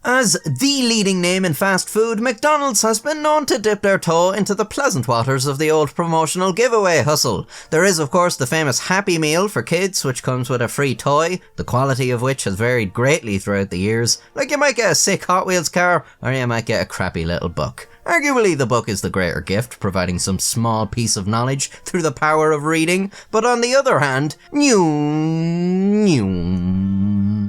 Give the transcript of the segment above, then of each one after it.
As the leading name in fast food, McDonald's has been known to dip their toe into the pleasant waters of the old promotional giveaway hustle. There is, of course, the famous Happy Meal for kids, which comes with a free toy, the quality of which has varied greatly throughout the years. Like, you might get a sick Hot Wheels car, or you might get a crappy little book. Arguably, the book is the greater gift, providing some small piece of knowledge through the power of reading, but on the other hand,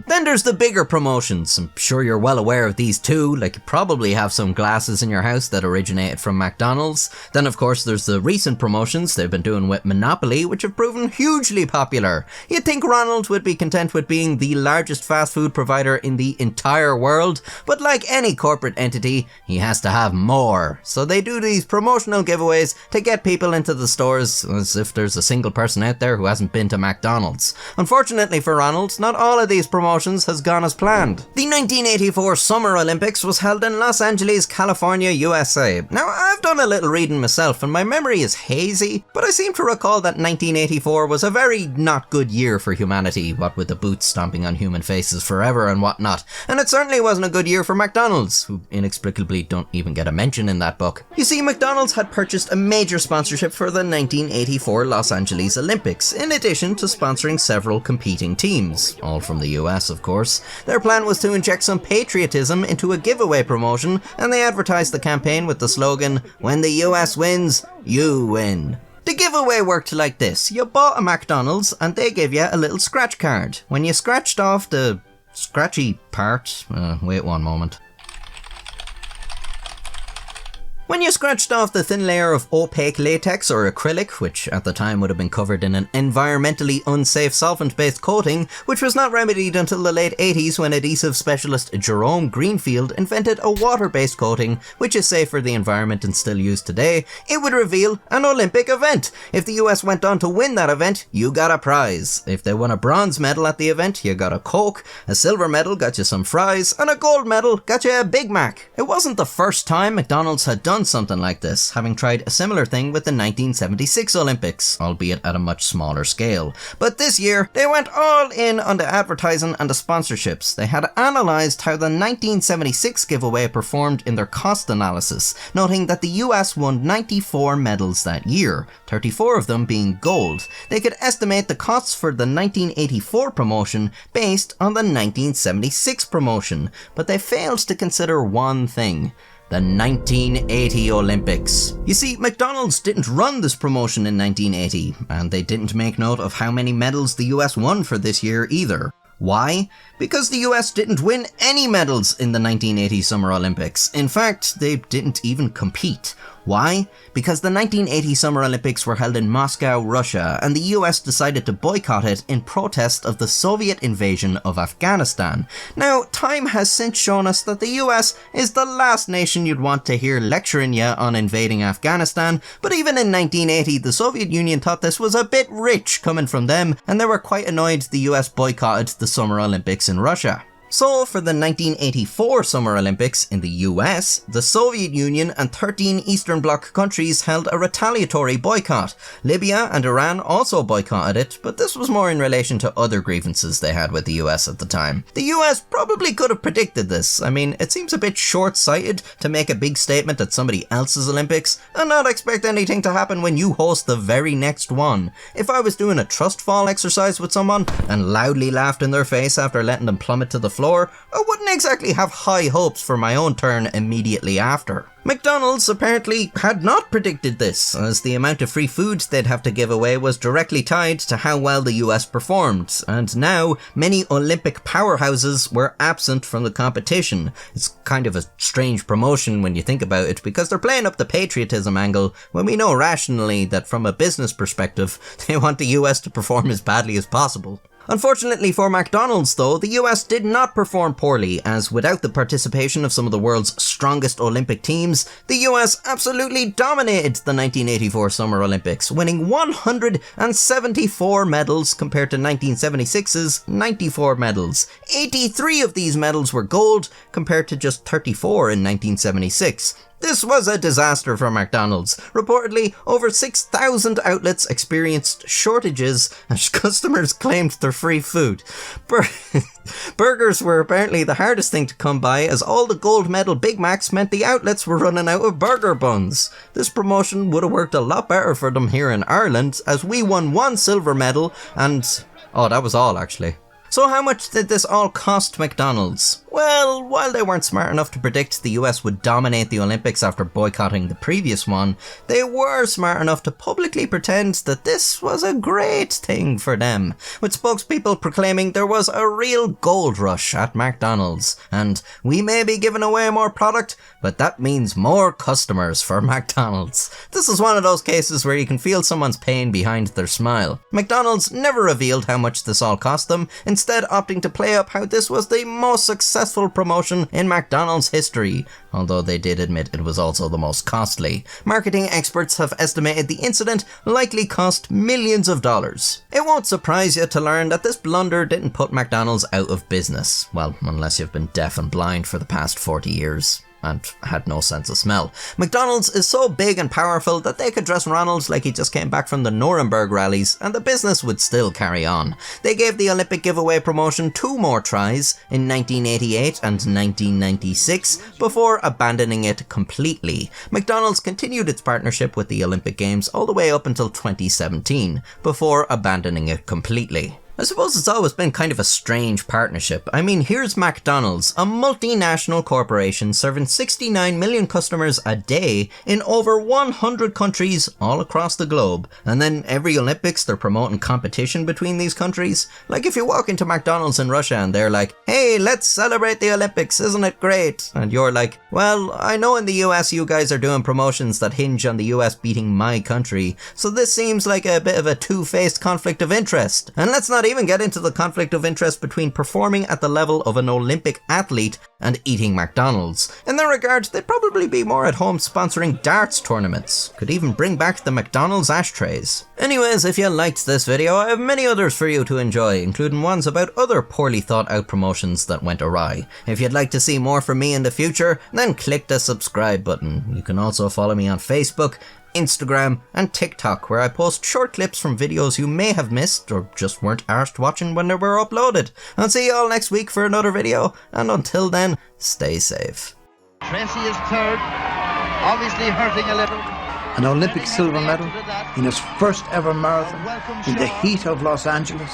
Then there's the bigger promotions. I'm sure you're well aware of these too, like you probably have some glasses in your house that originated from McDonald's. Then of course there's the recent promotions they've been doing with Monopoly, which have proven hugely popular. You'd think Ronald would be content with being the largest fast food provider in the entire world, but like any corporate entity, he has to have more. So they do these promotional giveaways to get people into the stores as if there's a single person out there who hasn't been to McDonald's. Unfortunately for Ronald, not all of these promotions has gone as planned. The 1984 Summer Olympics was held in Los Angeles, California, USA. Now, I've done a little reading myself and my memory is hazy, but I seem to recall that 1984 was a very not good year for humanity, what with the boots stomping on human faces forever and whatnot. And it certainly wasn't a good year for McDonald's, who inexplicably don't even get a mention in that book. You see, McDonald's had purchased a major sponsorship for the 1984 Los Angeles Olympics, in addition to sponsoring several competing teams, all from the US, of course. Their plan was to inject some patriotism into a giveaway promotion, and they advertised the campaign with the slogan, "When the US wins, you win." The giveaway worked like this. You bought a McDonald's and they gave you a little scratch card. When you scratched off the scratchy part... wait one moment. When you scratched off the thin layer of opaque latex or acrylic, which at the time would have been covered in an environmentally unsafe solvent-based coating, which was not remedied until the late 80s when adhesive specialist Jerome Greenfield invented a water-based coating, which is safe for the environment and still used today, it would reveal an Olympic event. If the US went on to win that event, you got a prize. If they won a bronze medal at the event, you got a Coke, a silver medal got you some fries, and a gold medal got you a Big Mac. It wasn't the first time McDonald's had done something like this, having tried a similar thing with the 1976 Olympics, albeit at a much smaller scale. But this year, they went all in on the advertising and the sponsorships. They had analysed how the 1976 giveaway performed in their cost analysis, noting that the US won 94 medals that year, 34 of them being gold. They could estimate the costs for the 1984 promotion based on the 1976 promotion, but they failed to consider one thing: the 1980 Olympics. You see, McDonald's didn't run this promotion in 1980, and they didn't make note of how many medals the US won for this year either. Why? Because the US didn't win any medals in the 1980 Summer Olympics. In fact, they didn't even compete. Why? Because the 1980 Summer Olympics were held in Moscow, Russia, and the US decided to boycott it in protest of the Soviet Invasion of Afghanistan. Now, time has since shown us that the US is the last nation you'd want to hear lecturing you on invading Afghanistan, but even in 1980, the Soviet Union thought this was a bit rich coming from them, and they were quite annoyed the US boycotted the Summer Olympics in Russia. So, for the 1984 Summer Olympics in the US, the Soviet Union and 13 Eastern Bloc countries held a retaliatory boycott. Libya and Iran also boycotted it, but this was more in relation to other grievances they had with the US at the time. The US probably could have predicted this. I mean, it seems a bit short-sighted to make a big statement at somebody else's Olympics and not expect anything to happen when you host the very next one. If I was doing a trust fall exercise with someone and loudly laughed in their face after letting them plummet to the floor, I wouldn't exactly have high hopes for my own turn immediately after. McDonald's apparently had not predicted this, as the amount of free food they'd have to give away was directly tied to how well the US performed, and now many Olympic powerhouses were absent from the competition. It's kind of a strange promotion when you think about it, because they're playing up the patriotism angle when we know rationally that from a business perspective, they want the US to perform as badly as possible. Unfortunately for McDonald's though, the US did not perform poorly, as without the participation of some of the world's strongest Olympic teams, the US absolutely dominated the 1984 Summer Olympics, winning 174 medals compared to 1976's 94 medals. 83 of these medals were gold compared to just 34 in 1976. This was a disaster for McDonald's. Reportedly, over 6,000 outlets experienced shortages as customers claimed their free food. Burgers were apparently the hardest thing to come by, as all the gold medal Big Macs meant the outlets were running out of burger buns. This promotion would have worked a lot better for them here in Ireland, as we won 1 silver medal and... oh, that was all actually. So how much did this all cost McDonald's? Well, while they weren't smart enough to predict the US would dominate the Olympics after boycotting the previous one, they were smart enough to publicly pretend that this was a great thing for them, with spokespeople proclaiming there was a real gold rush at McDonald's, and we may be giving away more product, but that means more customers for McDonald's. This is one of those cases where you can feel someone's pain behind their smile. McDonald's never revealed how much this all cost them, instead opting to play up how this was the most successful promotion in McDonald's history, although they did admit it was also the most costly. Marketing experts have estimated the incident likely cost millions of dollars. It won't surprise you to learn that this blunder didn't put McDonald's out of business. Well, unless you've been deaf and blind for the past 40 years. And had no sense of smell. McDonald's is so big and powerful that they could dress Ronald like he just came back from the Nuremberg rallies and the business would still carry on. They gave the Olympic giveaway promotion 2 more tries in 1988 and 1996 before abandoning it completely. McDonald's continued its partnership with the Olympic Games all the way up until 2017 before abandoning it completely. I suppose it's always been kind of a strange partnership. I mean, here's McDonald's, a multinational corporation serving 69 million customers a day in over 100 countries all across the globe. And then every Olympics they're promoting competition between these countries. Like if you walk into McDonald's in Russia and they're like, hey, let's celebrate the Olympics, isn't it great? And you're like, well, I know in the US you guys are doing promotions that hinge on the US beating my country, so this seems like a bit of a two-faced conflict of interest. And let's not even get into the conflict of interest between performing at the level of an Olympic athlete and eating McDonald's. In that regard, they'd probably be more at home sponsoring darts tournaments. Could even bring back the McDonald's ashtrays. Anyways, if you liked this video, I have many others for you to enjoy, including ones about other poorly thought out promotions that went awry. If you'd like to see more from me in the future, then click the subscribe button. You can also follow me on Facebook, Instagram and TikTok, where I post short clips from videos you may have missed or just weren't arsed watching when they were uploaded. I'll see you all next week for another video, and until then, stay safe. Tracy is third, obviously hurting a little. An Olympic silver medal in his first ever marathon in the heat of Los Angeles.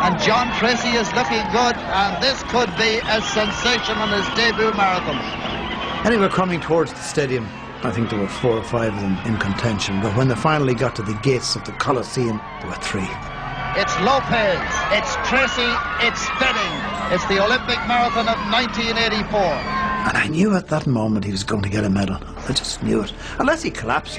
And John Tracy is looking good, and this could be a sensation on his debut marathon. Anyway, coming towards the stadium, I think there were 4 or 5 of them in contention, but when they finally got to the gates of the Coliseum, there were 3. It's Lopez, it's Tracy, it's Spedding. It's the Olympic Marathon of 1984. And I knew at that moment he was going to get a medal. I just knew it. Unless he collapsed.